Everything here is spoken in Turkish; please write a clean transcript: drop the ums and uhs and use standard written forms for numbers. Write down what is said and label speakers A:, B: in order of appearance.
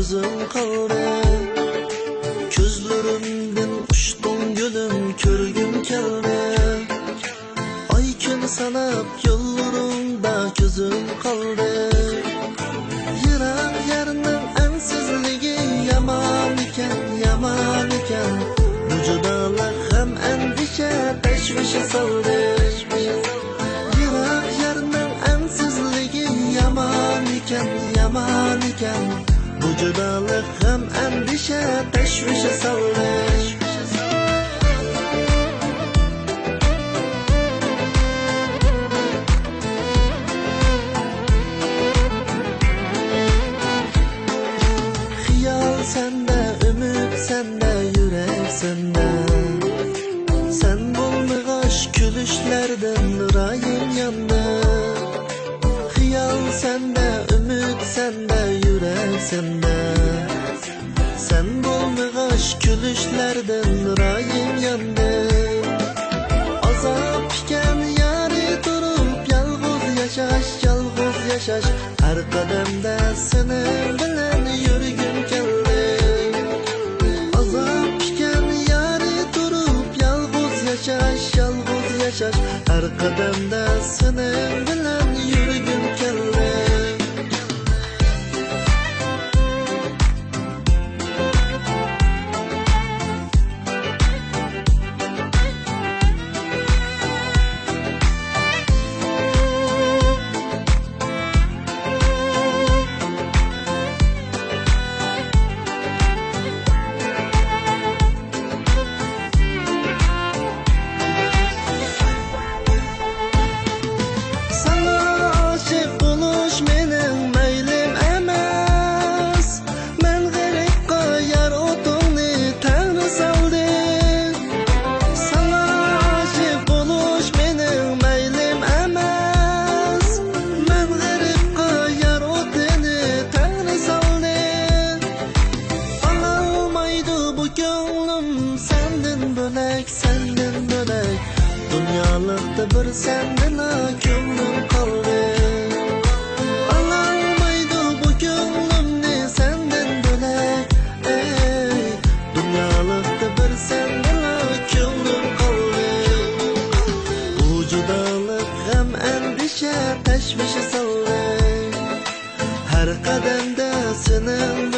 A: gözüm kaldı. Gözlerimden uçtun gülüm, körgüm keldi. Ay gün sanıp yollarımda gözüm kaldı. Yırak yerinin ensizligi yaman iken, yaman iken. Bu judalık hem endişe teşvişe saldı. Yırak yerinin ensizligi yaman iken, yaman iken. Bu judalık hem endişe teşvişe saldı. Sende, ümit sende, yürek sende. Sen bulmağaş külüşlerden rayın yandı. Hiyal sende, ümit sende, yürek sende. Sen bulmağaş külüşlerden rayın yandı. Azap iken yarı durup yalğız yaşaş, yalğız yaşaş. Her kademde senin bilen yürgün keldi. Yaşaş, yalğız yaşaş. Her kademde senin bilen yürgüm keldi. Senden bölek dünyalıkta bir senden gönlüm kaldı. Alalmaydı bu gönlümni senden bölek, ey. Dünyalıkta bir senden gönlüm kaldı. Bu judalık hem endişe teşvişe saldı. Her kademde senin